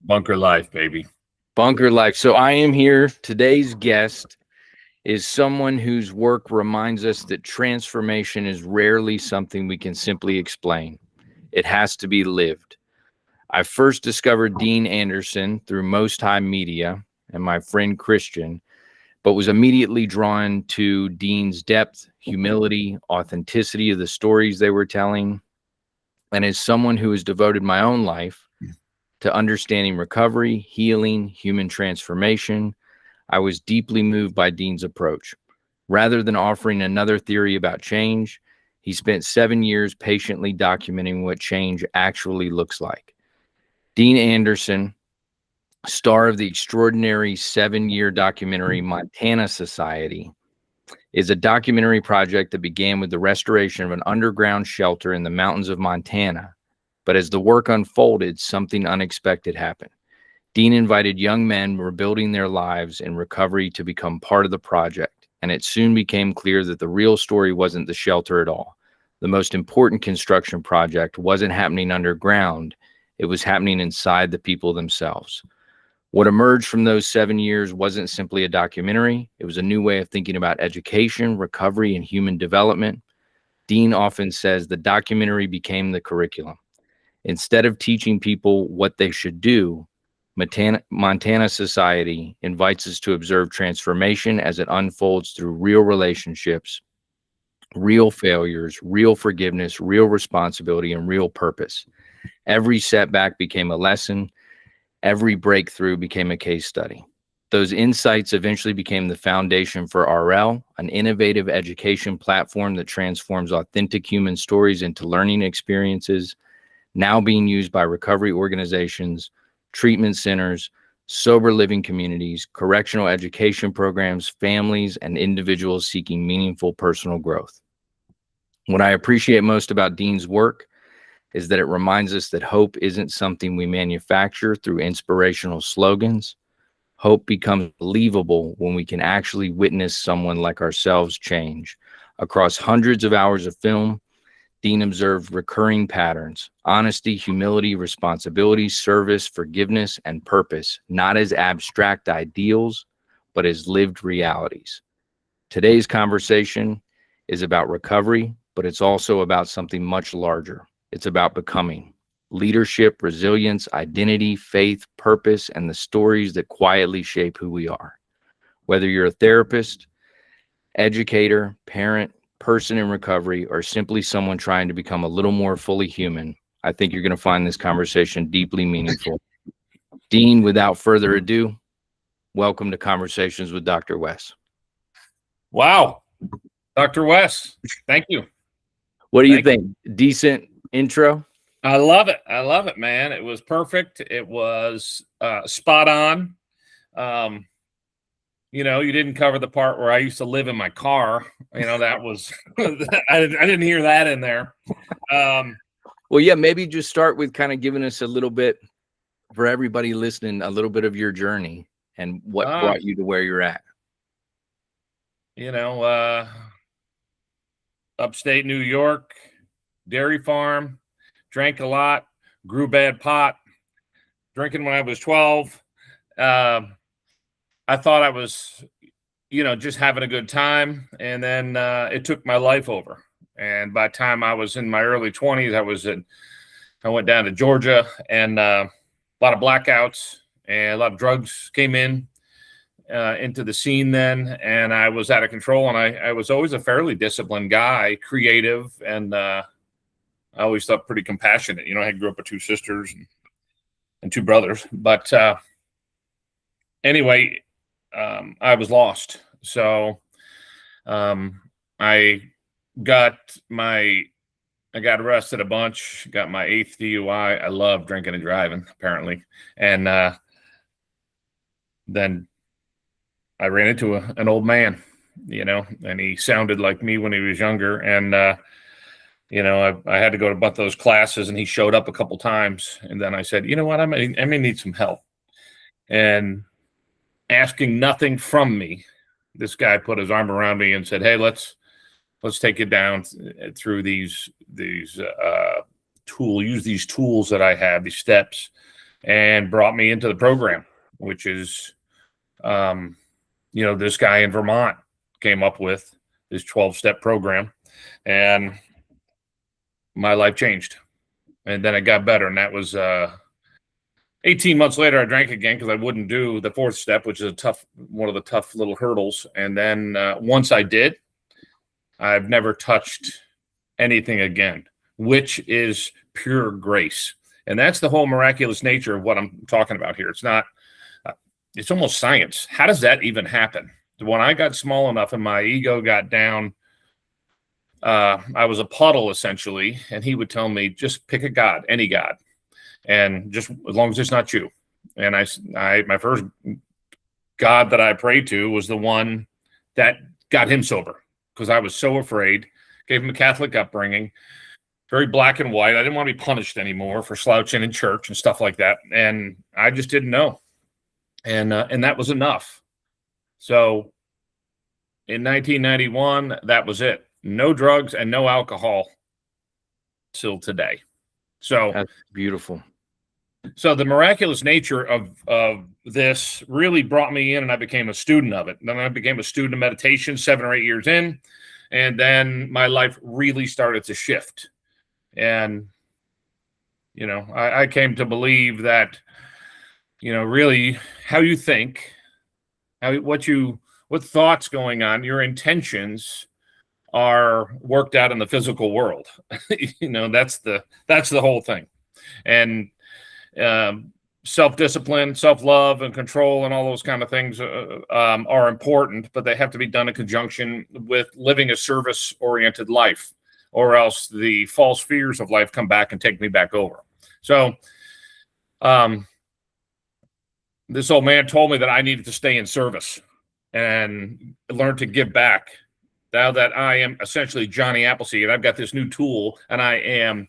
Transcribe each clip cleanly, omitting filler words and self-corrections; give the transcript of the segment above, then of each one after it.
Bunker life, baby. Bunker life. So I am here. Today's guest is someone whose work reminds us that transformation is rarely something we can simply explain. It has to be lived. I first discovered Dean Andersen through Most High Media and my friend Christian, but was immediately drawn to Dean's depth, humility, authenticity of the stories they were telling. And as someone who has devoted my own life to understanding recovery, healing, human transformation, I was deeply moved by Dean's approach. Rather than offering another theory about change, he spent 7 years patiently documenting what change actually looks like. Dean Andersen, star of the extraordinary 7-year documentary Montana Society, is a documentary project that began with the restoration of an underground shelter in the mountains of Montana. But as the work unfolded, something unexpected happened. Dean invited young men rebuilding their lives in recovery to become part of the project, and it soon became clear that the real story wasn't the shelter at all. The most important construction project wasn't happening underground, it was happening inside the people themselves. What emerged from those 7 years wasn't simply a documentary, it was a new way of thinking about education, recovery, and human development. Dean often says the documentary became the curriculum. Instead of teaching people what they should do, Montana Society invites us to observe transformation as it unfolds through real relationships, real failures, real forgiveness, real responsibility, and real purpose. Every setback became a lesson. Every breakthrough became a case study. Those insights eventually became the foundation for RL, an innovative education platform that transforms authentic human stories into learning experiences, now being used by recovery organizations, treatment centers, sober living communities, correctional education programs, families, and individuals seeking meaningful personal growth. What I appreciate most about Dean's work is that it reminds us that hope isn't something we manufacture through inspirational slogans. Hope becomes believable when we can actually witness someone like ourselves change. Across hundreds of hours of film, Dean observed recurring patterns: honesty, humility, responsibility, service, forgiveness, and purpose, not as abstract ideals, but as lived realities. Today's conversation is about recovery, but it's also about something much larger. It's about becoming: leadership, resilience, identity, faith, purpose, and the stories that quietly shape who we are. Whether you're a therapist, educator, parent, person in recovery, or simply someone trying to become a little more fully human, I think you're going to find this conversation deeply meaningful. Dean, without further ado, welcome to Conversations with Dr. Wes. Wow. Dr. Wes, thank you. What do you think? Decent intro? I love it. I love it, man. It was perfect. It was spot on. You didn't cover the part where I used to live in my car. That was, I didn't hear that in there. Well, yeah, maybe just start with kind of giving us a little bit, for everybody listening, a little bit of your journey and what brought you to where you're at. Upstate New York, dairy farm, drank a lot, grew bad pot, drinking when I was 12. I thought I was, just having a good time. And then it took my life over. And by the time I was in my early 20s, I went down to Georgia, and a lot of blackouts and a lot of drugs came into the scene then, and I was out of control. And I was always a fairly disciplined guy, creative, and I always thought pretty compassionate. I grew up with 2 sisters and 2 brothers. But anyway, I was lost. So I got arrested a bunch, got my 8th DUI. I love drinking and driving, apparently. And then I ran into an old man, and he sounded like me when he was younger. And, I had to go to both those classes, and he showed up a couple times. And then I said, you know what, I may need some help. And asking nothing from me, this guy put his arm around me and said, hey, let's take it down through these use these tools that I have, these steps. and brought me into the program, which is, this guy in Vermont came up with this 12-step program, and my life changed. And then it got better. And that was 18 months later, I drank again because I wouldn't do the 4th step, which is one of the tough little hurdles. And then once I did, I've never touched anything again, which is pure grace. And that's the whole miraculous nature of what I'm talking about here. It's not, it's almost science. How does that even happen? When I got small enough and my ego got down, I was a puddle essentially. And he would tell me, just pick a God, any God. And just as long as it's not you. And my first God that I prayed to was the one that got him sober, because I was so afraid. Gave him a Catholic upbringing, very black and white. I didn't want to be punished anymore for slouching in church and stuff like that. And I just didn't know. And that was enough. So in 1991, that was it. No drugs and no alcohol till today. So that's beautiful. So the miraculous nature of this really brought me in, and I became a student of it. Then I became a student of meditation 7 or 8 years in, and then my life really started to shift. And, I came to believe that, really how you think, what thoughts going on, your intentions are worked out in the physical world. That's the whole thing. And self-discipline, self-love, and control, and all those kind of things are important, but they have to be done in conjunction with living a service-oriented life, or else the false fears of life come back and take me back over. So this old man told me that I needed to stay in service and learn to give back. Now that I am essentially Johnny Appleseed, I've got this new tool, and I am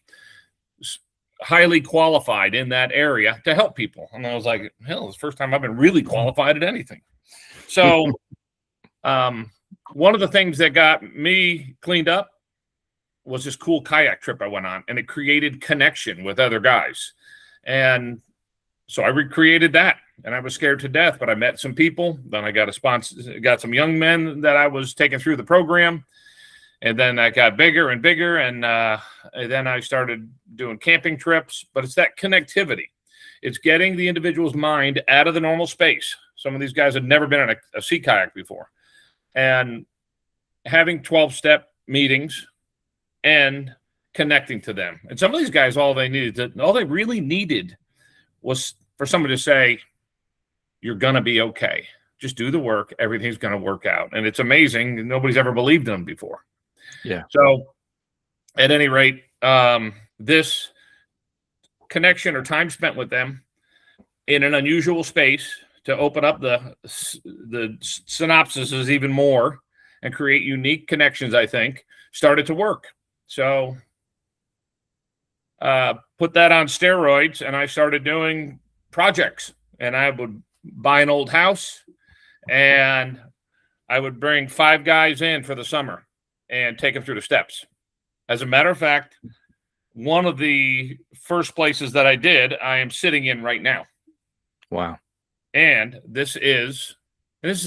highly qualified in that area to help people. And I was like, hell, it's the first time I've been really qualified at anything. So one of the things that got me cleaned up was this cool kayak trip I went on, and it created connection with other guys. And so I recreated that, and I was scared to death, but I met some people. Then I got got some young men that I was taking through the program. And then I got bigger and bigger, and then I started doing camping trips. But it's that connectivity. It's getting the individual's mind out of the normal space. Some of these guys had never been on a sea kayak before. And having 12-step meetings and connecting to them. And some of these guys, all they really needed was for somebody to say, you're going to be okay. Just do the work. Everything's going to work out. And it's amazing. Nobody's ever believed them before. Yeah. So at any rate, this connection or time spent with them in an unusual space to open up the synopsises even more and create unique connections, I think, started to work. So put that on steroids, and I started doing projects. And I would buy an old house, and I would bring 5 guys in for the summer and take them through the steps. As a matter of fact, one of the first places that I did, I am sitting in right now. Wow. And this is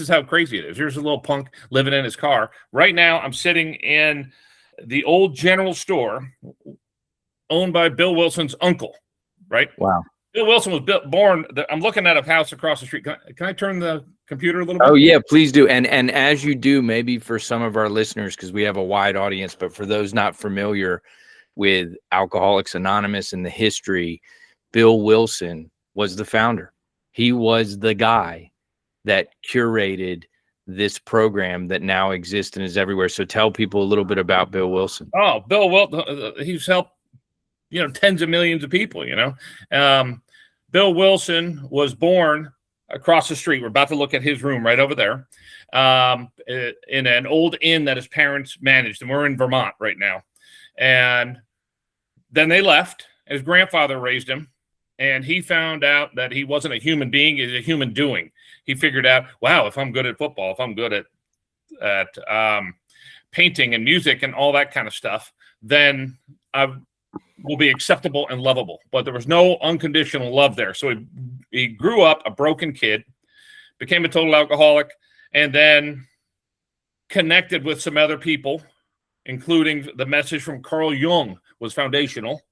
how crazy it is. Here's a little punk living in his car. Right now, I'm sitting in the old general store owned by Bill Wilson's uncle, right? Wow. Bill Wilson was born. I'm looking at a house across the street. Can I turn the computer a little bit? Oh, yeah, please do. And as you do, maybe for some of our listeners, because we have a wide audience, but for those not familiar with Alcoholics Anonymous and the history, Bill Wilson was the founder. He was the guy that curated this program that now exists and is everywhere. So tell people a little bit about Bill Wilson. Oh, Bill Wilson, he's helped, tens of millions of people, Bill Wilson was born across the street. We're about to look at his room right over there, in an old inn that his parents managed. And we're in Vermont right now. And then they left. His grandfather raised him. And he found out that he wasn't a human being, he's a human doing. He figured out, wow, if I'm good at football, if I'm good at painting and music and all that kind of stuff, then will be acceptable and lovable. But there was no unconditional love there. So he grew up a broken kid, became a total alcoholic, and then connected with some other people, including the message from Carl Jung was foundational,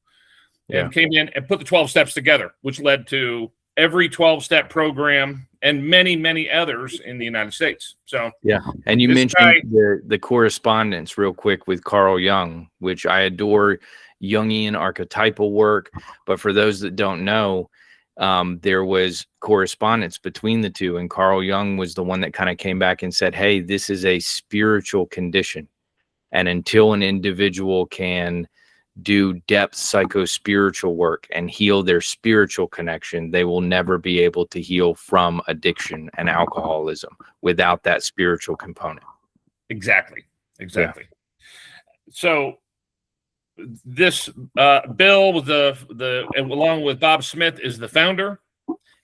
and came in and put the 12 steps together, which led to every 12-step program and many, many others in the United States. So yeah. And you mentioned the correspondence real quick with Carl Jung, which I adore Jungian archetypal work. But for those that don't know, there was correspondence between the two, and Carl Jung was the one that kind of came back and said, hey, this is a spiritual condition. And until an individual can do depth psycho-spiritual work and heal their spiritual connection, they will never be able to heal from addiction and alcoholism without that spiritual component. Exactly. Yeah. So this Bill was along with Bob Smith is the founder.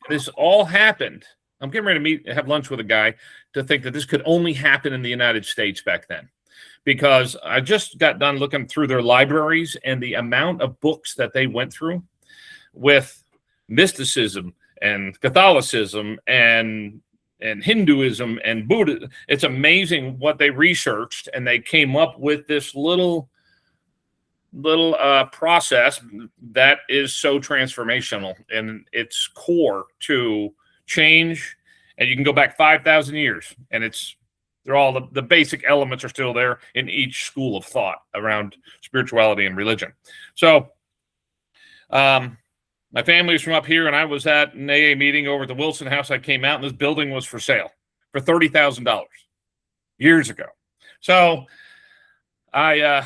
This all happened. I'm getting ready to have lunch with a guy to think that this could only happen in the United States back then, because I just got done looking through their libraries and the amount of books that they went through with mysticism and Catholicism and Hinduism and Buddha. It's amazing what they researched, and they came up with this little process that is so transformational, and it's core to change. And you can go back 5,000 years, and they're all the basic elements are still there in each school of thought around spirituality and religion. So my family's from up here, and I was at an AA meeting over at the Wilson House. I came out, and this building was for sale for $30,000 years ago. So I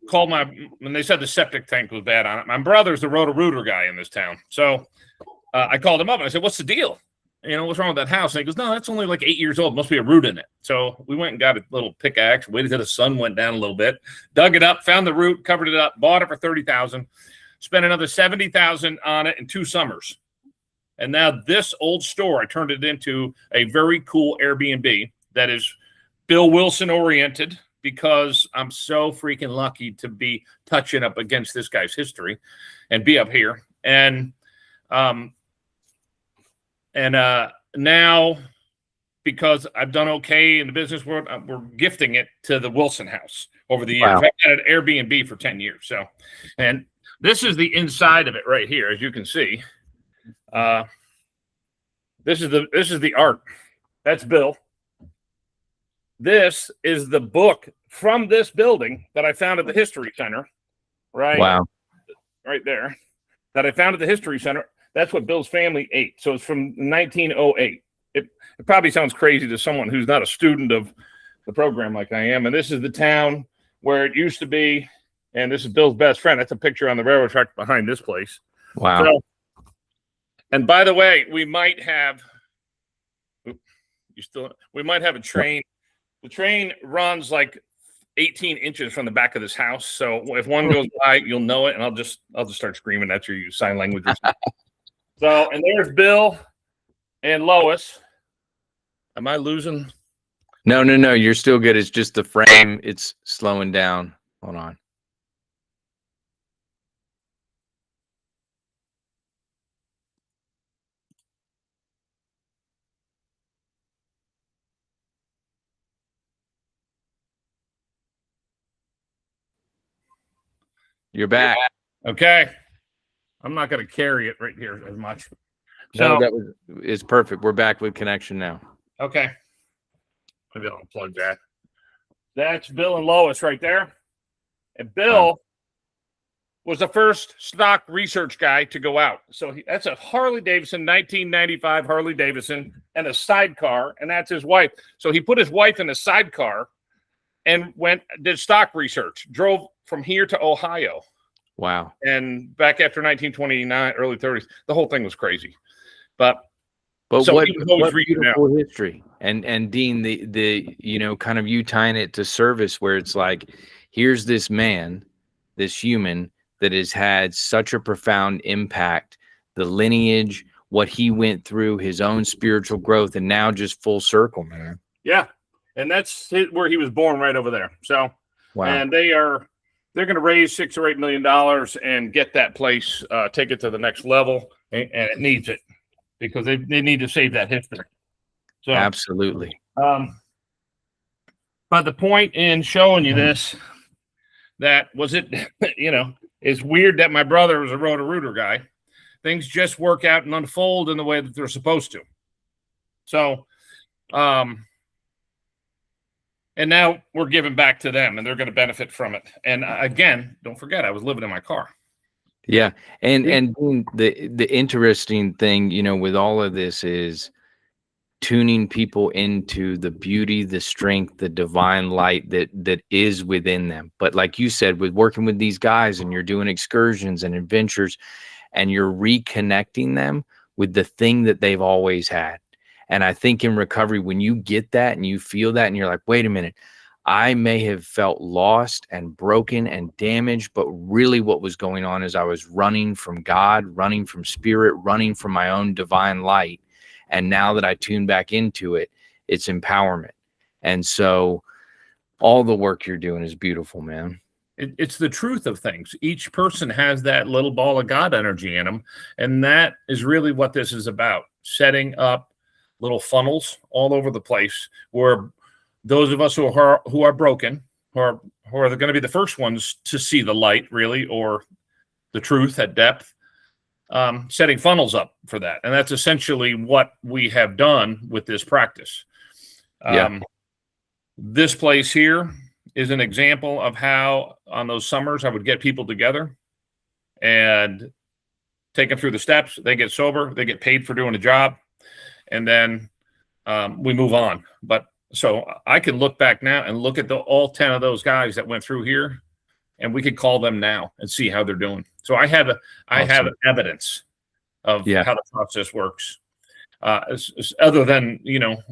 called when they said the septic tank was bad on it. My brother's the Roto-Rooter guy in this town. So I called him up, and I said, what's the deal? What's wrong with that house? And he goes, no, that's only like 8 years old. Must be a root in it. So we went and got a little pickaxe, waited till the sun went down a little bit, dug it up, found the root, covered it up, bought it for $30,000, spent another $70,000 on it in 2 summers. And now this old store, I turned it into a very cool Airbnb that is Bill Wilson oriented, because I'm so freaking lucky to be touching up against this guy's history and be up here. And now, because I've done okay in the business world, we're gifting it to the Wilson House over the years. Wow. I've had an Airbnb for 10 years. So, and this is the inside of it right here, as you can see. This is the art. That's Bill. This is the book from this building that I found at the History Center. Right. Wow. Right there. That I found at the History Center. That's what Bill's family ate. So it's from 1908. It probably sounds crazy to someone who's not a student of the program like I am. And this is the town where it used to be. And this is Bill's best friend. That's a picture on the railroad track behind this place. Wow. So, and by the way, we might have a train. The train runs like 18 inches from the back of this house. So if one goes by, you'll know it. And I'll just start screaming at you, use sign language. So, and there's Bill and Lois. Am I losing? No. You're still good. It's just the frame. It's slowing down. Hold on. You're back. Okay. I'm not going to carry it right here as much. So it's perfect. We're back with connection now. Okay. Maybe I'll unplug that. That's Bill and Lois right there. And Bill was the first stock research guy to go out. So that's a Harley Davidson, 1995 Harley Davidson, and a sidecar, and that's his wife. So he put his wife in a sidecar and did stock research, drove from here to Ohio. Wow. And back after 1929, early 30s, the whole thing was crazy. But so what beautiful history. And Dean, the kind of you tying it to service, where it's like, here's this man, this human that has had such a profound impact, the lineage, what he went through, his own spiritual growth, and now just full circle, man. Yeah. And that's where he was born, right over there. So, wow. And they are they're going to raise $6 or $8 million and get that place, take it to the next level, and it needs it because they need to save that history. So Absolutely. But the point in showing you this, that was it, it's weird that my brother was a Roto-Rooter guy. Things just work out and unfold in the way that they're supposed to. So, and now we're giving back to them and they're going to benefit from it. And again, don't forget, I was living in my car. Yeah. And the interesting thing, with all of this is tuning people into the beauty, the strength, the divine light that is within them. But like you said, with working with these guys and you're doing excursions and adventures and you're reconnecting them with the thing that they've always had. And I think in recovery, when you get that and you feel that and you're like, wait a minute, I may have felt lost and broken and damaged, but really what was going on is I was running from God, running from spirit, running from my own divine light. And now that I tune back into it, it's empowerment. And so all the work you're doing is beautiful, man. It's the truth of things. Each person has that little ball of God energy in them. And that is really what this is about, setting up little funnels all over the place where those of us who are broken, who are going to be the first ones to see the light, really, or the truth at depth, setting funnels up for that. And that's essentially what we have done with this practice. This place here is an example of how on those summers I would get people together and take them through the steps. They get sober, they get paid for doing a job, and then we move on. But so I can look back now and look at all 10 of those guys that went through here, and we could call them now and see how they're doing. So I have evidence of how the process works, other than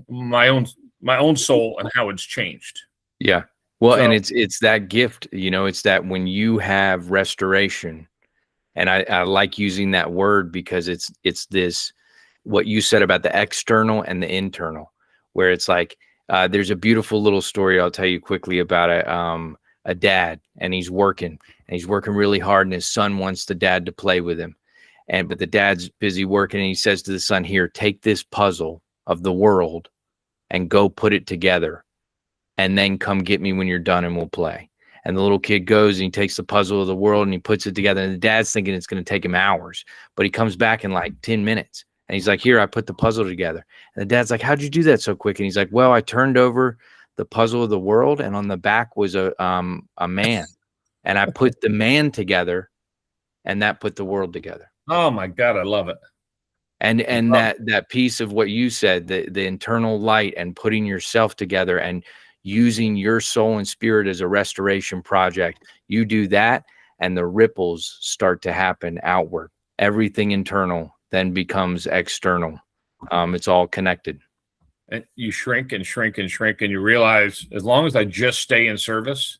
my own soul and how it's changed. Yeah. Well, and it's that gift. It's that when you have restoration, and I like using that word because it's this what you said about the external and the internal, where it's like there's a beautiful little story I'll tell you quickly about a dad, and he's working really hard, and his son wants the dad to play with him, but the dad's busy working, and he says to the son, here, take this puzzle of the world and go put it together, and then come get me when you're done and we'll play. And the little kid goes and he takes the puzzle of the world and he puts it together, and the dad's thinking it's going to take him hours, but he comes back in like 10 minutes. And he's like, here, I put the puzzle together. And the dad's like, how'd you do that so quick? And he's like, well, I turned over the puzzle of the world, and on the back was a man. And I put the man together, and that put the world together. Oh my God, I love it. And that piece of what you said, the internal light and putting yourself together and using your soul and spirit as a restoration project, you do that, and the ripples start to happen outward. Everything internal then becomes external. It's all connected. And you shrink and shrink and shrink, and you realize as long as I just stay in service,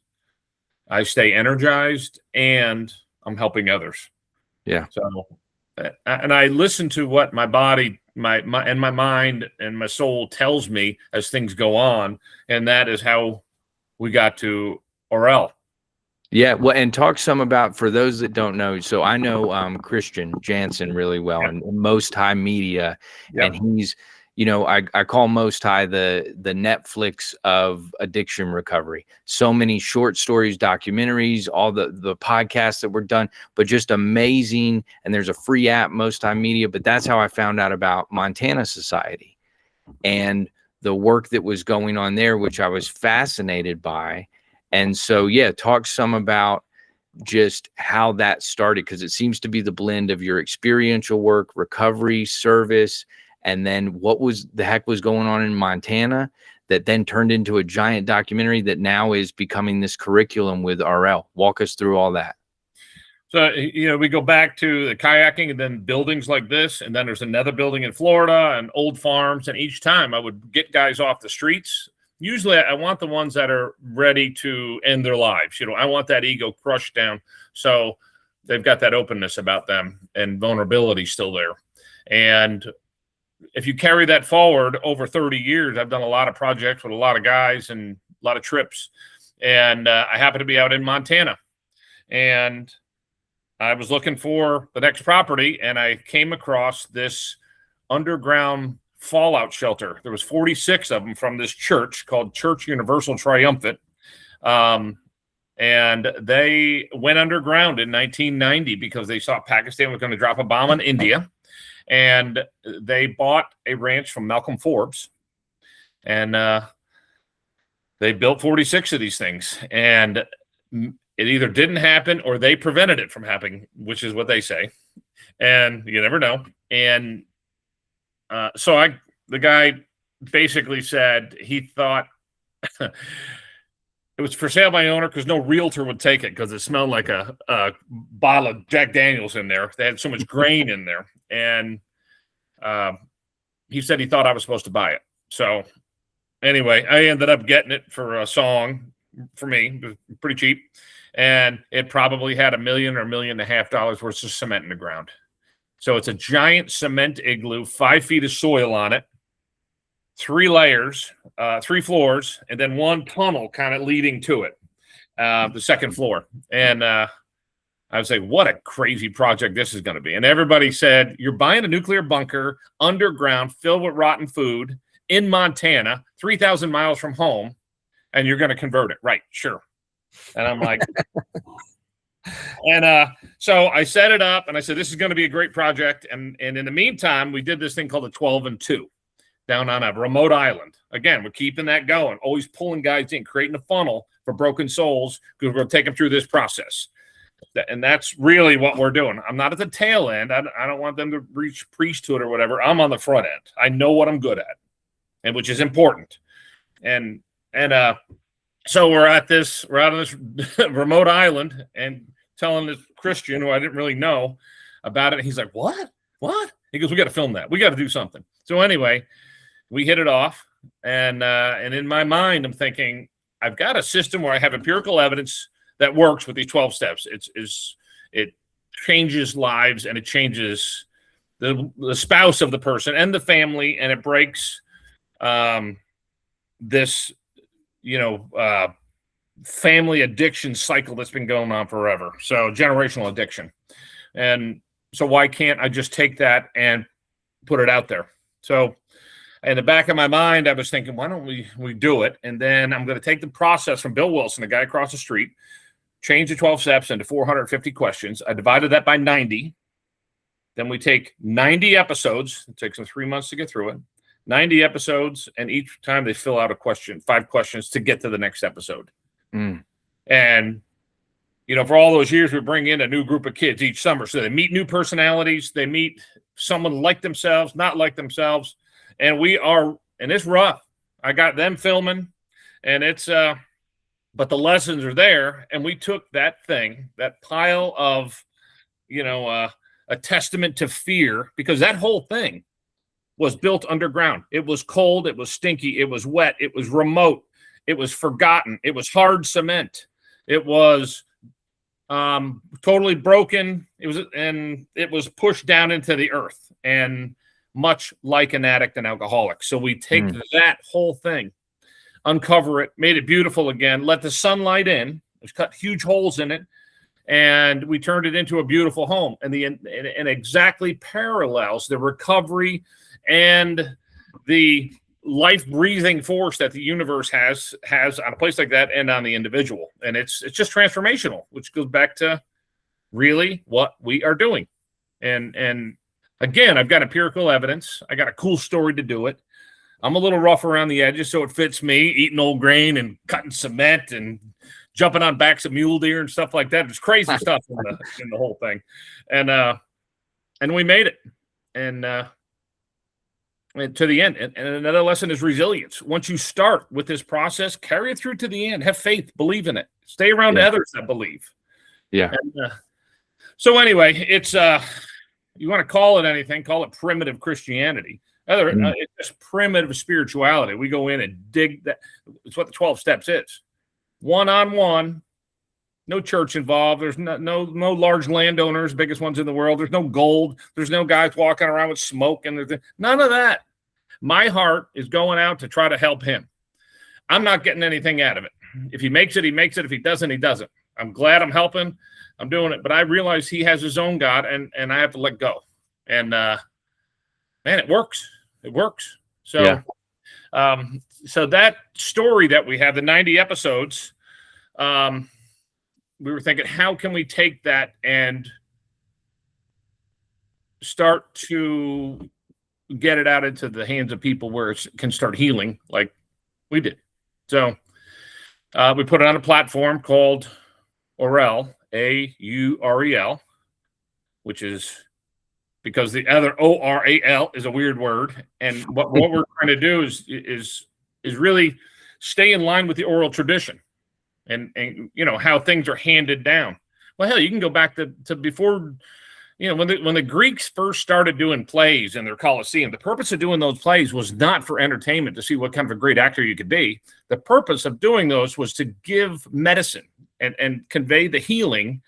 I stay energized and I'm helping others. Yeah. So, and I listen to what my body, my mind and my soul tells me as things go on. And that is how we got to Orel. Yeah, well, and talk some about, for those that don't know, so I know Christian Jansen really well, and Most High Media, and he's, I call Most High the Netflix of addiction recovery. So many short stories, documentaries, all the podcasts that were done, but just amazing. And there's a free app, Most High Media, but that's how I found out about Montana Society and the work that was going on there, which I was fascinated by. And so, talk some about just how that started, because it seems to be the blend of your experiential work, recovery, service, and then what the heck was going on in Montana that then turned into a giant documentary that now is becoming this curriculum with RL. Walk us through all that. So, we go back to the kayaking and then buildings like this. And then there's another building in Florida and old farms. And each time I would get guys off the streets. Usually I want the ones that are ready to end their lives. I want that ego crushed down. So they've got that openness about them and vulnerability still there. And if you carry that forward over 30 years, I've done a lot of projects with a lot of guys and a lot of trips. And I happen to be out in Montana. And I was looking for the next property, and I came across this underground fallout shelter. There was 46 of them from this church called Church Universal Triumphant. And they went underground in 1990 because they thought Pakistan was going to drop a bomb on India. And they bought a ranch from Malcolm Forbes. And they built 46 of these things. And it either didn't happen or they prevented it from happening, which is what they say. And you never know. And so the guy basically said he thought it was for sale by owner because no realtor would take it because it smelled like a bottle of Jack Daniels in there. They had so much grain in there. And he said he thought I was supposed to buy it. So anyway, I ended up getting it for a song for me. It was pretty cheap. And it probably had $1 million or $1.5 million worth of cement in the ground. So it's a giant cement igloo, 5 feet of soil on it, 3 layers, 3 floors, and then 1 tunnel kind of leading to it, the second floor. And I was like, what a crazy project this is going to be. And everybody said, you're buying a nuclear bunker underground filled with rotten food in Montana, 3,000 miles from home, and you're going to convert it. Right, sure. And I'm like, and so I set it up and I said, this is going to be a great project. And in the meantime, we did this thing called the 12 and 2 down on a remote island. Again, we're keeping that going, always pulling guys in, creating a funnel for broken souls because we're going to take them through this process. And that's really what we're doing. I'm not at the tail end. I don't want them to reach priesthood or whatever. I'm on the front end. I know what I'm good at, and which is important. And so we're out on this remote island and telling this Christian who I didn't really know about it. He's like, what? He goes, we got to film that. We got to do something. So anyway, we hit it off. And in my mind, I'm thinking, I've got a system where I have empirical evidence that works with these 12 steps. It changes lives and it changes the spouse of the person and the family. And it breaks this, family addiction cycle that's been going on forever. So generational addiction. And so why can't I just take that and put it out there? So in the back of my mind, I was thinking, why don't we do it? And then I'm going to take the process from Bill Wilson, the guy across the street, change the 12 steps into 450 questions. I divided that by 90. Then we take 90 episodes. It takes them 3 months to get through it. 90 episodes, and each time they fill out a question, 5 questions to get to the next episode. And, for all those years, we bring in a new group of kids each summer. So they meet new personalities. They meet someone like themselves, not like themselves. And it's rough. I got them filming, and it's, but the lessons are there. And we took that thing, that pile of, a testament to fear, because that whole thing was built underground. It was cold. It was stinky. It was wet. It was remote. It was forgotten. It was hard cement. It was totally broken. It was pushed down into the earth, and much like an addict and alcoholic. So we take that whole thing, uncover it, made it beautiful again, let the sunlight in, cut huge holes in it, and we turned it into a beautiful home. And and exactly parallels the recovery and the life-breathing force that the universe has on a place like that and on the individual. And it's just transformational, which goes back to really what we are doing. And again, I've got empirical evidence. I got a cool story to do it. I'm a little rough around the edges, so it fits me, eating old grain and cutting cement and jumping on backs of mule deer and stuff like that. There's crazy stuff in the whole thing. And we made it. And to the end. And another lesson is resilience. Once you start with this process, carry it through to the end. Have faith, believe in it. Stay around others that believe. Yeah. And, so anyway, it's you want to call it anything, call it primitive Christianity. It's just primitive spirituality. We go in and dig that. It's what the 12 steps is. One-on-one, no church involved. There's no large landowners, biggest ones in the world. There's no gold. There's no guys walking around with smoke, and there's none of that. My heart is going out to try to help him. I'm not getting anything out of it. If he makes it, he makes it. If he doesn't, he doesn't. I'm glad I'm helping. I'm doing it, but I realize he has his own God, and I have to let go. And man, it works. It works. So, so that story that we have, the 90 episodes, we were thinking, how can we take that and start to get it out into the hands of people where it can start healing like we did. So we put it on a platform called Aurel, Aurel, which is because the other Oral is a weird word. And what we're trying to do is really stay in line with the oral tradition and you know, how things are handed down. Well, hell, you can go back to before, you know, when the Greeks first started doing plays in their Colosseum. The purpose of doing those plays was not for entertainment to see what kind of a great actor you could be. The purpose of doing those was to give medicine and convey the healing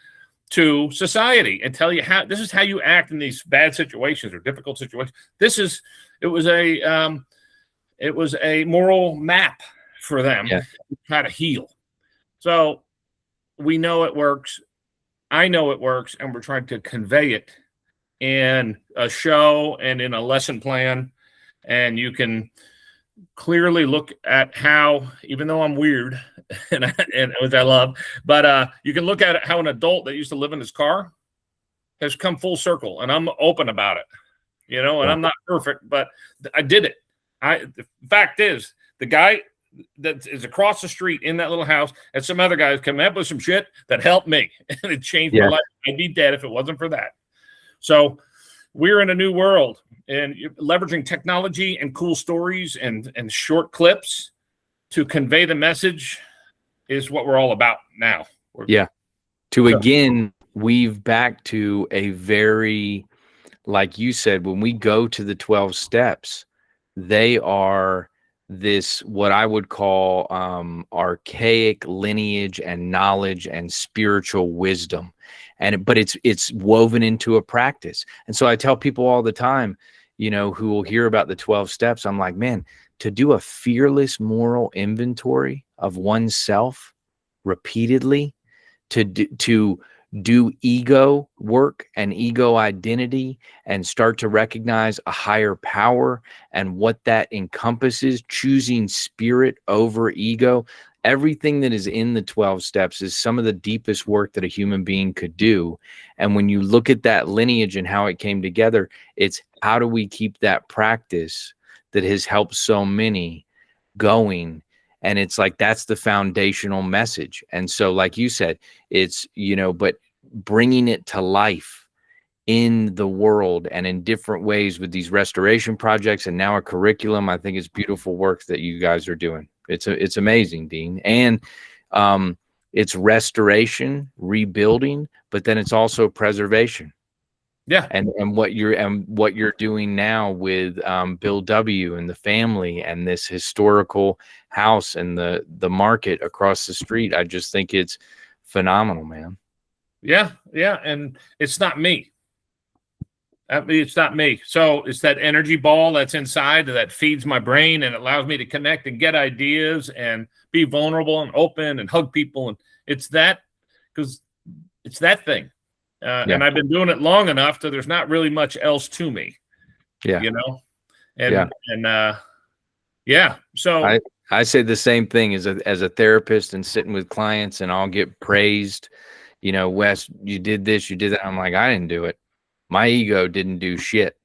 to society and tell you how this is how you act in these bad situations or difficult situations. It was a moral map for them how to heal. So we know it works. I know it works, and we're trying to convey it in a show and in a lesson plan. And you can clearly look at how, even though I'm weird and which I love, but you can look at how an adult that used to live in his car has come full circle, and I'm open about it, you know, and I'm not perfect, but I did it. The fact is, the guy that is across the street in that little house and some other guys come up with some shit that helped me and it changed my life. I'd be dead if it wasn't for that. So we're in a new world, and leveraging technology and cool stories and short clips to convey the message is what we're all about now. Again weave back to a very, like you said, when we go to the 12 steps, they are this, what I would call archaic lineage and knowledge and spiritual wisdom. But it's woven into a practice. And so I tell people all the time, you know, who will hear about the 12 steps, I'm like, man, to do a fearless moral inventory of oneself repeatedly, to do ego work and ego identity and start to recognize a higher power and what that encompasses, choosing spirit over ego. Everything that is in the 12 steps is some of the deepest work that a human being could do. And when you look at that lineage and how it came together, it's how do we keep that practice that has helped so many going? And it's like, that's the foundational message. And so, like you said, it's, you know, but bringing it to life in the world and in different ways with these restoration projects and now a curriculum, I think it's beautiful work that you guys are doing. It's amazing, Dean. And it's restoration, rebuilding, but then it's also preservation. Yeah. And what you're doing now with Bill W. and the family and this historical house and the market across the street, I just think it's phenomenal, man. Yeah. And it's not me. It's not me. So it's that energy ball that's inside that feeds my brain and allows me to connect and get ideas and be vulnerable and open and hug people. And it's that, because it's that thing. And I've been doing it long enough that there's not really much else to me. Yeah. You know? So I say the same thing as a therapist and sitting with clients, and I'll get praised. You know, Wes, you did this, you did that. I'm like, I didn't do it. My ego didn't do shit.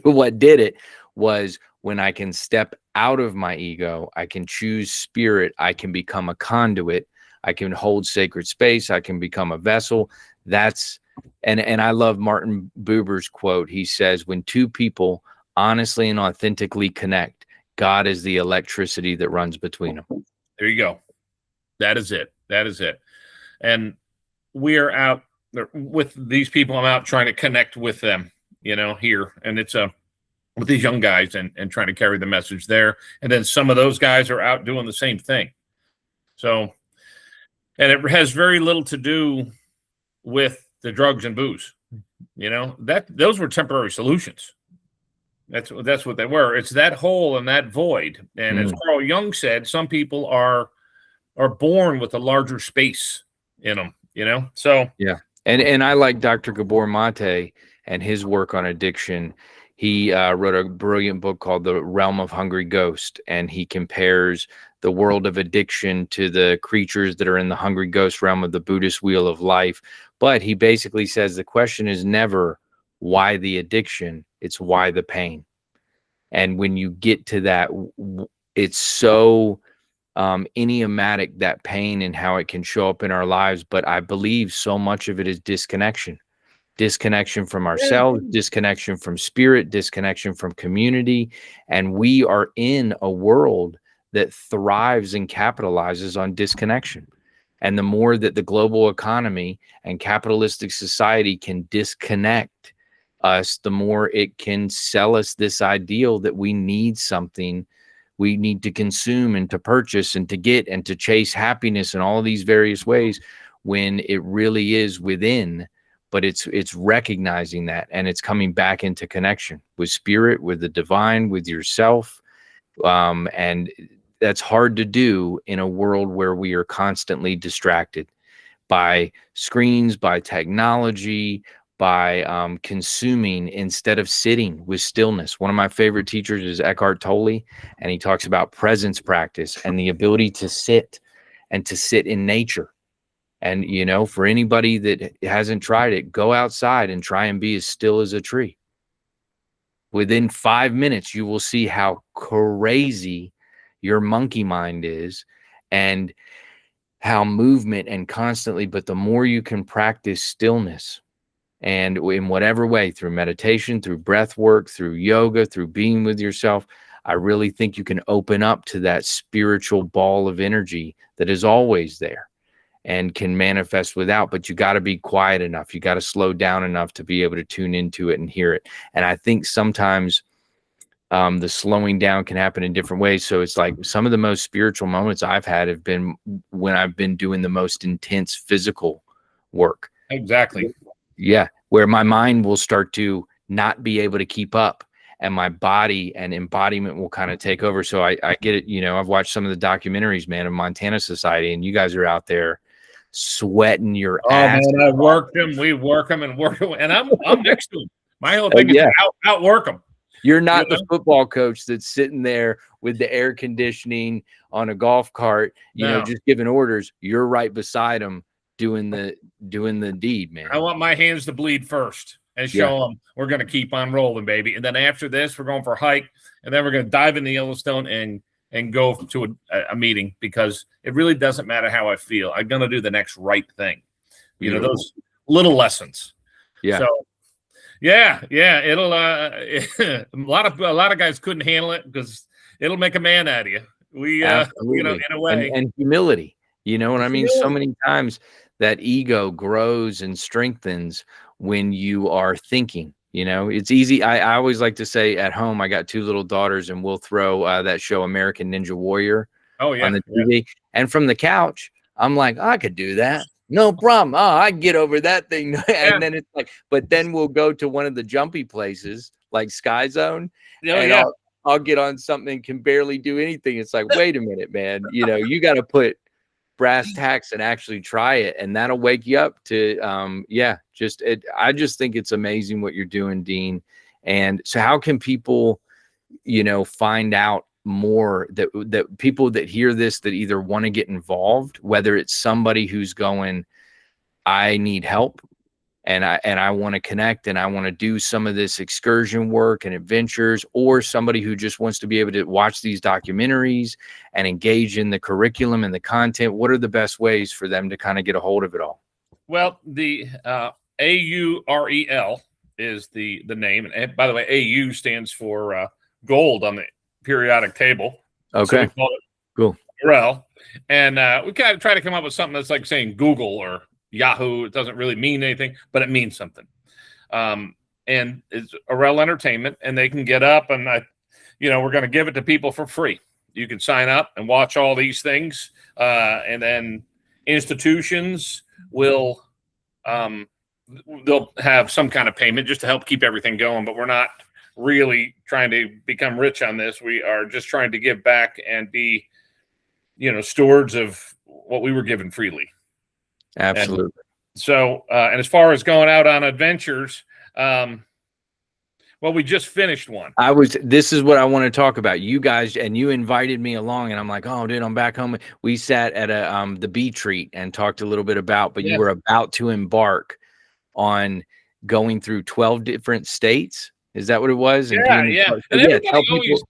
What did it was when I can step out of my ego, I can choose spirit, I can become a conduit, I can hold sacred space, I can become a vessel. That's, and I love Martin Buber's quote. He says, when two people honestly and authentically connect, God is the electricity that runs between them. There you go. That is it. That is it. And we are out with these people. I'm out trying to connect with them, you know, here. And it's with these young guys and trying to carry the message there. And then some of those guys are out doing the same thing. So, and it has very little to do with the drugs and booze, you know, those were temporary solutions. That's what they were. It's that hole and that void. And as Carl Jung said, some people are born with a larger space in them, So Yeah. And I like Dr. Gabor Mate and his work on addiction. He wrote a brilliant book called The Realm of Hungry Ghost, and he compares the world of addiction to the creatures that are in the hungry ghost realm of the Buddhist wheel of life. But he basically says the question is never why the addiction, it's why the pain. And when you get to that, it's so enigmatic, that pain and how it can show up in our lives. But I believe so much of it is disconnection from ourselves, disconnection from spirit, disconnection from community. And we are in a world that thrives and capitalizes on disconnection. And the more that the global economy and capitalistic society can disconnect us, the more it can sell us this ideal that we need something, we need to consume and to purchase and to get and to chase happiness in all of these various ways, when it really is within. But it's recognizing that, and it's coming back into connection with spirit, with the divine, with yourself. And that's hard to do in a world where we are constantly distracted by screens, by technology, by consuming instead of sitting with stillness. One of my favorite teachers is Eckhart Tolle, and he talks about presence practice and the ability to sit and to sit in nature. And, for anybody that hasn't tried it, go outside and try and be as still as a tree. Within 5 minutes, you will see how crazy your monkey mind is, and how movement and constantly, but the more you can practice stillness, and in whatever way, through meditation, through breath work, through yoga, through being with yourself, I really think you can open up to that spiritual ball of energy that is always there and can manifest without. But you got to be quiet enough. You got to slow down enough to be able to tune into it and hear it. And I think sometimes the slowing down can happen in different ways. So it's like some of the most spiritual moments I've had have been when I've been doing the most intense physical work. Exactly. Yeah. Where my mind will start to not be able to keep up, and my body and embodiment will kind of take over. So I get it. I've watched some of the documentaries, man, of Montana Society, and you guys are out there sweating your ass. Man, I work them. We work them and work them, and I'm next to them. My whole thing is to outwork them. You're not the football coach that's sitting there with the air conditioning on a golf cart, just giving orders. You're right beside them doing the deed, man. I want my hands to bleed first and show them we're going to keep on rolling, baby. And then after this, we're going for a hike, and then we're going to dive into Yellowstone and go to a meeting, because it really doesn't matter how I feel. I'm going to do the next right thing. Those little lessons. Yeah. So, yeah. It'll a lot of guys couldn't handle it, because it'll make a man out of you. We in a way, and humility. You know what I mean? So many times that ego grows and strengthens when you are thinking. It's easy. I always like to say, at home, I got 2 little daughters, and we'll throw that show American Ninja Warrior on the TV. Yeah. And from the couch, I'm like, I could do that. No problem. I get over that thing. And then it's like, but then we'll go to one of the jumpy places like Sky Zone. I'll get on something and can barely do anything. It's like, wait a minute, man. You got to put brass tacks and actually try it, and that'll wake you up to I just think it's amazing what you're doing, Dean. And so how can people find out more, that people that hear this, that either want to get involved, whether it's somebody who's going, I need help, and I want to connect, and I want to do some of this excursion work and adventures, or somebody who just wants to be able to watch these documentaries and engage in the curriculum and the content? What are the best ways for them to kind of get a hold of it all? Well, the AUREL is the name. And by the way, AU stands for gold on the periodic table. Okay. So we call it cool. REL. And we kind of try to come up with something that's like saying Google or Yahoo. It doesn't really mean anything, but it means something. And it's REL Entertainment, and they can get up, and we're going to give it to people for free. You can sign up and watch all these things. And then institutions will, they'll have some kind of payment just to help keep everything going, but we're not really trying to become rich on this. We are just trying to give back and be, stewards of what we were given freely. Absolutely. And as far as going out on adventures, well, we just finished one. This is what I want to talk about. You guys, and you invited me along, and I'm like, oh, dude, I'm back home. We sat at the beach retreat and talked a little bit about, but you were about to embark on going through 12 different states. Is that what it was? And everybody always,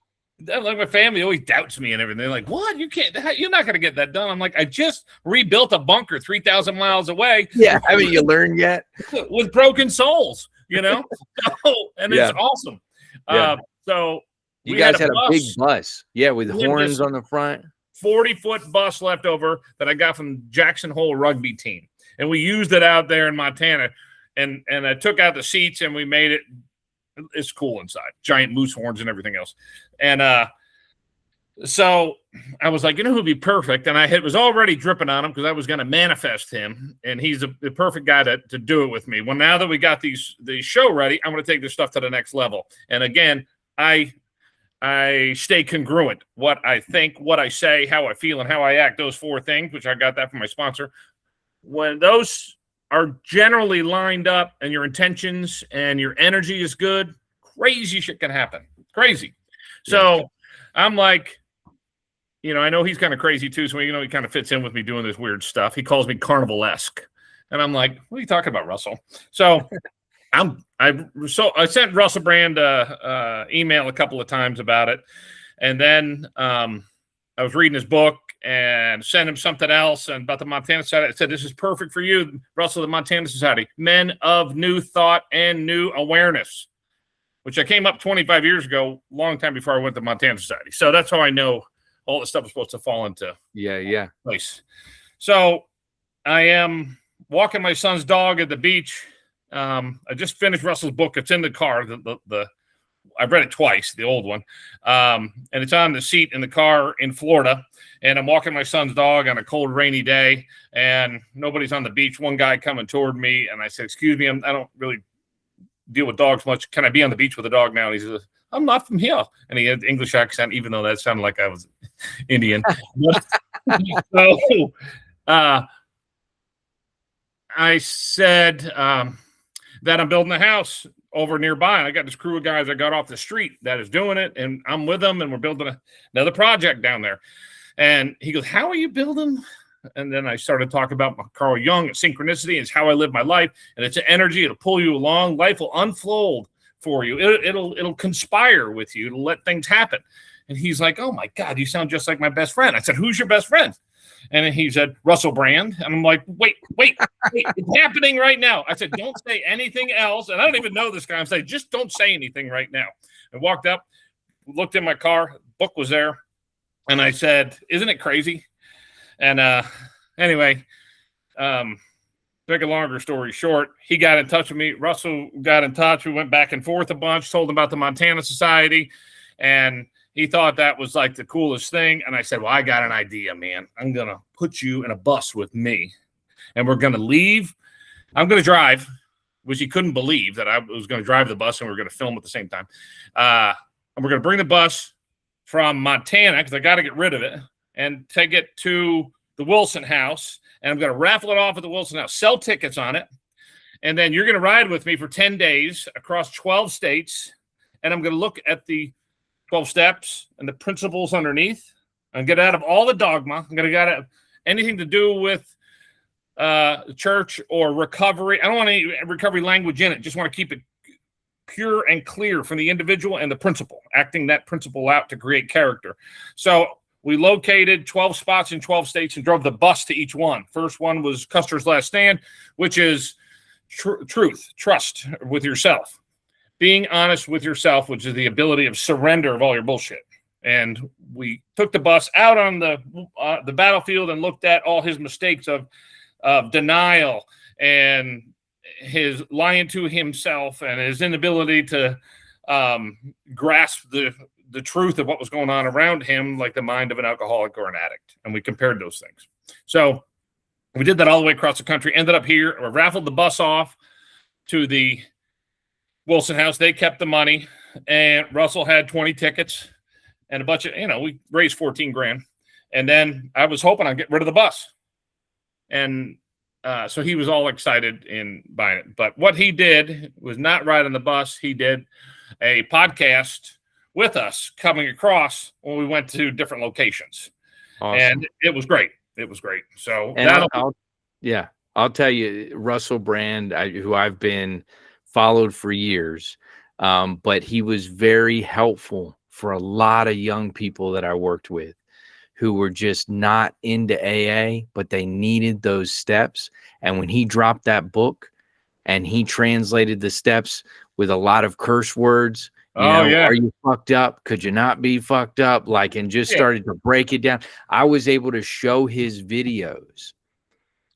like my family always doubts me and everything. They're like, what? You're not going to get that done. I'm like, I just rebuilt a bunker 3,000 miles away. Yeah. Haven't you learned yet? With broken souls, and it's awesome. Yeah. So you guys had a big bus. Yeah. With horns on the front. 40-foot bus left over that I got from Jackson Hole rugby team. And we used it out there in Montana. And I took out the seats and we made it. It's cool inside, giant moose horns and everything else. And so I was like, who'd be perfect? And it was already dripping on him because I was going to manifest him. And he's the perfect guy to do it with me. Well, now that we got the show ready, I'm going to take this stuff to the next level. And again, I stay congruent. What I think, what I say, how I feel, and how I act, those 4 things, which I got that from my sponsor. When those are generally lined up and your intentions and your energy is good, crazy shit can happen. Crazy. So I'm like, I know he's kind of crazy too. So, he kind of fits in with me doing this weird stuff. He calls me carnival-esque. And I'm like, what are you talking about, Russell? So I sent Russell Brand email a couple of times about it. And then I was reading his book and sent him something else and about the Montana Society. I said, this is perfect for you, Russell, the Montana Society. Men of new thought and new awareness, which I came up 25 years ago, long time before I went to Montana Society. So that's how I know all the stuff is supposed to fall into place. So I am walking my son's dog at the beach. I just finished Russell's book. It's in the car. I've read it twice, the old one. And it's on the seat in the car in Florida. And I'm walking my son's dog on a cold, rainy day, and nobody's on the beach. One guy coming toward me, and I said, excuse me, I don't really deal with dogs much. Can I be on the beach with a dog now? And he says, I'm not from here. And he had an English accent, even though that sounded like I was Indian. So I said that I'm building a house over nearby. And I got this crew of guys that got off the street that is doing it. And I'm with them, and we're building another project down there. And he goes, how are you building? And then I started talking about Carl Jung, synchronicity is how I live my life. And it's an energy. It'll pull you along. Life will unfold for you. It'll conspire with you to let things happen. And he's like, oh my God, you sound just like my best friend. I said, who's your best friend? And he said, Russell Brand. And I'm like, wait, it's happening right now. I said, don't say anything else. And I don't even know this guy. I'm saying, just don't say anything right now. I walked up, looked in my car, book was there. And I said, isn't it crazy? And anyway, make a longer story short, he got in touch with me. Russell got in touch. We went back and forth a bunch, told him about the Montana Society. And he thought that was like the coolest thing. And I said, well, I got an idea, man. I'm going to put you in a bus with me. And we're going to leave. I'm going to drive, which he couldn't believe that I was going to drive the bus and we were going to film at the same time. And we're going to bring the bus from Montana, because I got to get rid of it, and take it to the Wilson House. And I'm going to raffle it off at the Wilson House, sell tickets on it. And then you're going to ride with me for 10 days across 12 states. And I'm going to look at the 12 steps and the principles underneath and get out of all the dogma. I'm going to get out of anything to do with church or recovery. I don't want any recovery language in it. Just want to keep it pure and clear from the individual and the principle, acting that principle out to create character. So we located 12 spots in 12 states and drove the bus to each one. First one was Custer's Last Stand, which is truth, trust with yourself. Being honest with yourself, which is the ability of surrender of all your bullshit. And we took the bus out on the battlefield and looked at all his mistakes of denial and his lying to himself and his inability to grasp the truth of what was going on around him, like the mind of an alcoholic or an addict. And we compared those things. So we did that all the way across the country, ended up here. We raffled the bus off to the Wilson House. They kept the money, and Russell had 20 tickets and a bunch of, we raised $14,000. And then I was hoping I'd get rid of the bus. And So he was all excited in buying it. But what he did was not ride on the bus. He did a podcast with us coming across when we went to different locations. Awesome. And it was great. It was great. So and I'll tell you, Russell Brand, who I've been followed for years, but he was very helpful for a lot of young people that I worked with who were just not into AA, but they needed those steps. And when he dropped that book and he translated the steps with a lot of curse words, are you fucked up? Could you not be fucked up? And just started to break it down. I was able to show his videos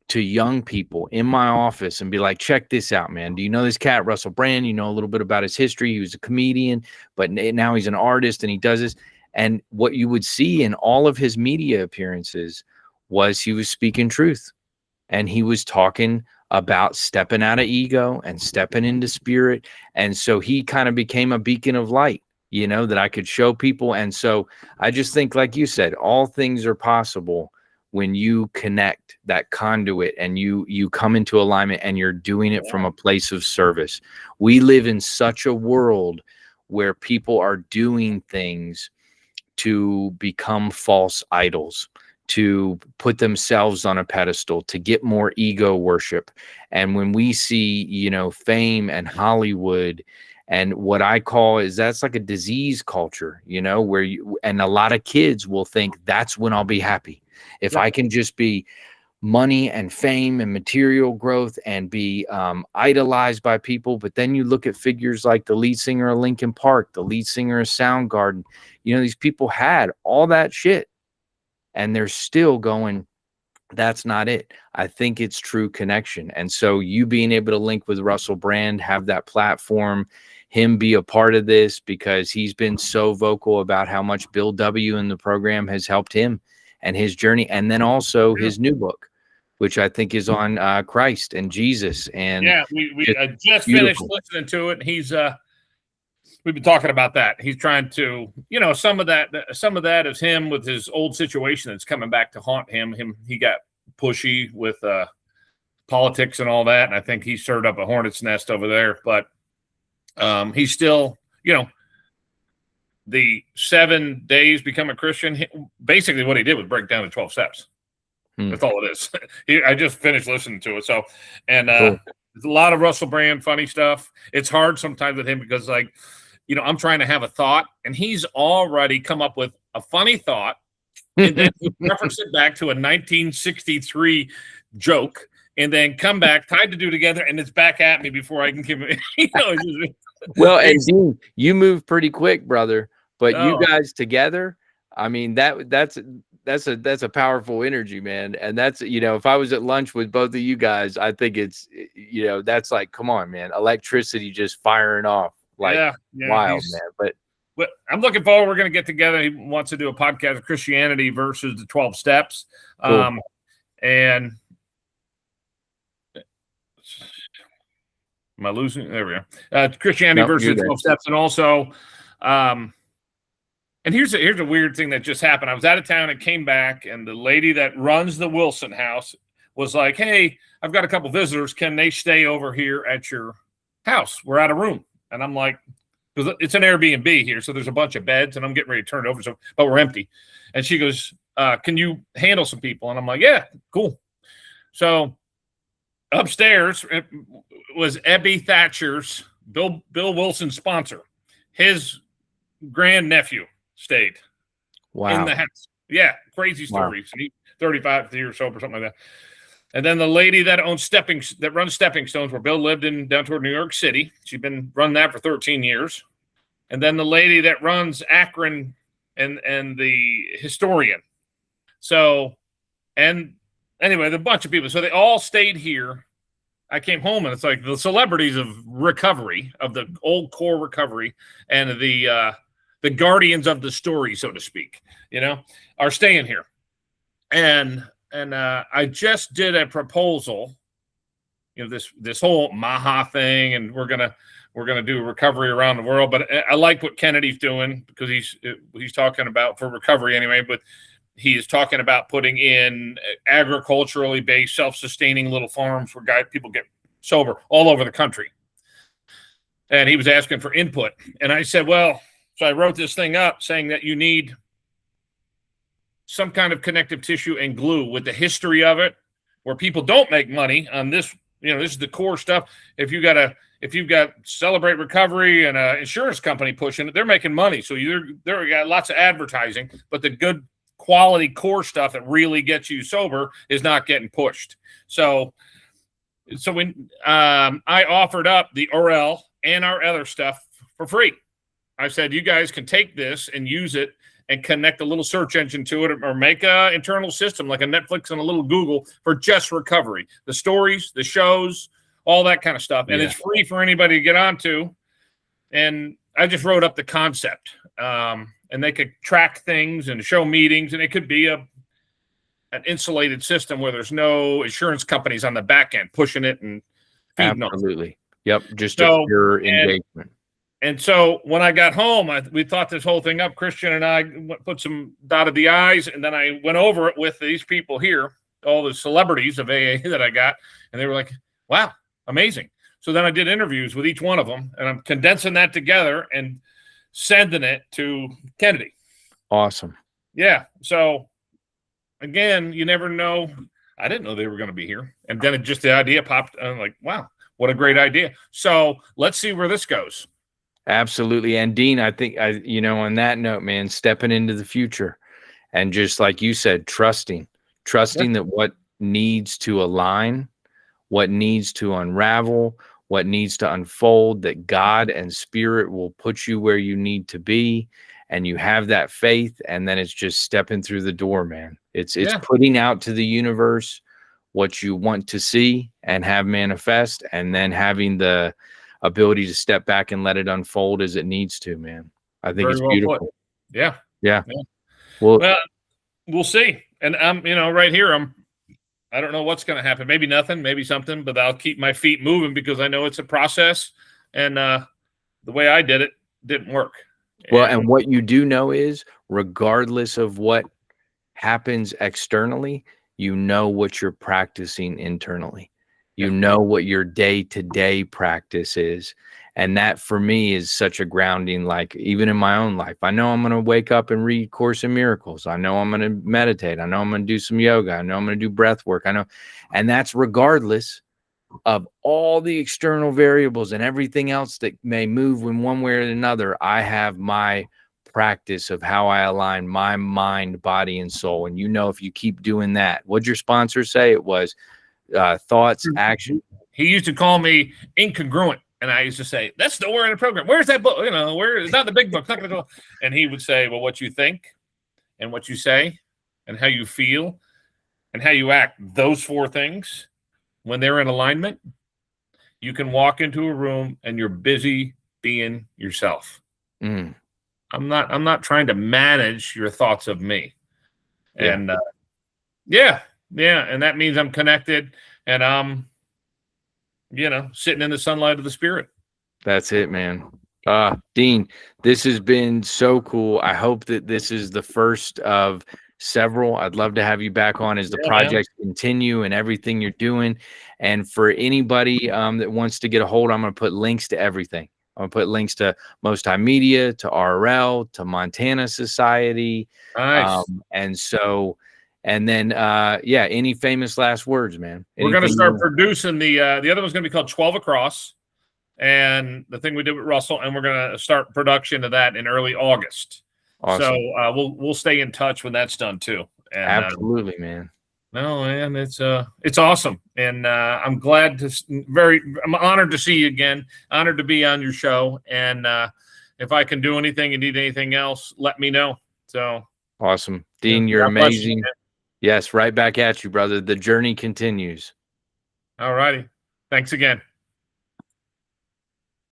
to young people in my office and be like, check this out, man. Do you know this cat, Russell Brand? You know a little bit about his history. He was a comedian, but now he's an artist and he does this. And what you would see in all of his media appearances was he was speaking truth. And he was talking about stepping out of ego and stepping into spirit. And so he kind of became a beacon of light, that I could show people. And so I just think, like you said, all things are possible when you connect that conduit and you come into alignment and you're doing it from a place of service. We live in such a world where people are doing things to become false idols, to put themselves on a pedestal, to get more ego worship. And when we see, fame and Hollywood, and what I call that's like a disease culture, where and a lot of kids will think that's when I'll be happy. If I can just be money and fame and material growth and be idolized by people. But then you look at figures like the lead singer of Linkin Park, the lead singer of Soundgarden, these people had all that shit and they're still going, that's not it. I think it's true connection. And so you being able to link with Russell Brand, have that platform, him be a part of this, because he's been so vocal about how much Bill W. in the program has helped him and his journey. And then also his new book, which I think is on Christ and Jesus. And we just finished listening to it. He's we've been talking about that. He's trying to, some of that is him with his old situation that's coming back to haunt him. He got pushy with politics and all that, and I think he stirred up a hornet's nest over there. But he's still, the 7 days become a Christian. Basically, what he did was break down the 12 steps. That's all it is. I just finished listening to it. So, and cool. There's a lot of Russell Brand funny stuff. It's hard sometimes with him because, I'm trying to have a thought, and he's already come up with a funny thought, and then he reference it back to a 1963 joke, and then come back, tied to do together, and it's back at me before I can give it. Well, and Dean, you move pretty quick, brother. But you guys together, I mean, that's a powerful energy, man. And that's, if I was at lunch with both of you guys, I think it's, that's like, come on, man, electricity just firing off. Wild, man. But I'm looking forward. We're going to get together. He wants to do a podcast of Christianity versus the 12 steps. Cool. And am I losing? There we go. Christianity versus 12 steps. And also, and here's a weird thing that just happened. I was out of town and came back, and the lady that runs the Wilson house was like, hey, I've got a couple visitors. Can they stay over here at your house? We're out of room. And I'm like, because it's an Airbnb here, so there's a bunch of beds, and I'm getting ready to turn it over, but we're empty. And she goes, can you handle some people? And I'm like, yeah, cool. So upstairs was Ebby Thatcher's, Bill Wilson's sponsor. His grandnephew stayed in the house. Yeah, crazy stories. Wow. He's 35 years sober or something like that. And then the lady that runs Stepping Stones, where Bill lived down toward New York City, she's been running that for 13 years. And then the lady that runs Akron and the historian. So, and anyway, a bunch of people. So they all stayed here. I came home, and it's like the celebrities of recovery, of the old core recovery, and the guardians of the story, so to speak, are staying here. And I just did a proposal, this whole Maha thing, and we're gonna do recovery around the world. But I like what Kennedy's doing, because he's talking about, for recovery anyway. But he is talking about putting in agriculturally based, self-sustaining little farms where people get sober all over the country. And he was asking for input. And I said, well, so I wrote this thing up saying that you need some kind of connective tissue and glue with the history of it, where people don't make money on this. This is the core stuff. If you've got Celebrate Recovery and an insurance company pushing it, they're making money. So they're got lots of advertising, but the good quality core stuff that really gets you sober is not getting pushed. So when I offered up the Orel and our other stuff for free, I said, you guys can take this and use it and connect a little search engine to it, or make an internal system like a Netflix and a little Google for just recovery, the stories, the shows, all that kind of stuff. And it's free for anybody to get onto. And I just wrote up the concept, and they could track things and show meetings, and it could be an insulated system where there's no insurance companies on the back end pushing it and feeding them. Absolutely. Yep. Just a pure engagement. And so when I got home, we thought this whole thing up. Christian and I put some dotted the I's, and then I went over it with these people here, all the celebrities of AA that I got, and they were like, wow, amazing. So then I did interviews with each one of them, and I'm condensing that together and sending it to Kennedy. Awesome. Yeah. So again, you never know. I didn't know they were going to be here. And then the idea popped, and I'm like, wow, what a great idea. So let's see where this goes. Absolutely. And Dean, I think, on that note, man, stepping into the future and just like you said, trusting that what needs to align, what needs to unravel, what needs to unfold, that God and Spirit will put you where you need to be. And you have that faith, and then it's just stepping through the door, man. It's putting out to the universe what you want to see and have manifest, and then having the ability to step back and let it unfold as it needs to, man. I think it's beautiful. Yeah. Well, we'll see. And I'm, right here, I don't know what's going to happen. Maybe nothing, maybe something, but I'll keep my feet moving because I know it's a process. And the way I did it didn't work. Well, and what you do know is, regardless of what happens externally, you know what you're practicing internally. You know what your day-to-day practice is. And that for me is such a grounding, like even in my own life. I know I'm going to wake up and read Course in Miracles. I know I'm going to meditate. I know I'm going to do some yoga. I know I'm going to do breath work. I know. And that's regardless of all the external variables and everything else that may move in one way or another. I have my practice of how I align my mind, body, and soul. And if you keep doing that, what'd your sponsor say? It was thoughts, action. He used to call me incongruent, and I used to say, "That's nowhere in the program. Where's that book? Where is not the big book? Not gonna go." And he would say, "Well, what you think, and what you say, and how you feel, and how you act. Those four things, when they're in alignment, you can walk into a room and you're busy being yourself. I'm not trying to manage your thoughts of me, and and that means I'm connected, and I'm, sitting in the sunlight of the Spirit." That's it, man. Dean, this has been so cool. I hope that this is the first of several. I'd love to have you back on as the projects continue and everything you're doing. And for anybody that wants to get a hold, I'm going to put links to everything. I'm going to put links to Most High Media, to RL, to Montana Society. Nice. And then, any famous last words, man? We're going to start producing the other one's going to be called 12 Across, and the thing we did with Russell, and we're going to start production of that in early August. Awesome. So we'll stay in touch when that's done too. And, absolutely, man. No, man, it's awesome, and I'm I'm honored to see you again. Honored to be on your show, and if I can do anything and need anything else, let me know. So awesome, Dean, you're amazing. Yes, right back at you, brother. The journey continues. All righty. Thanks again.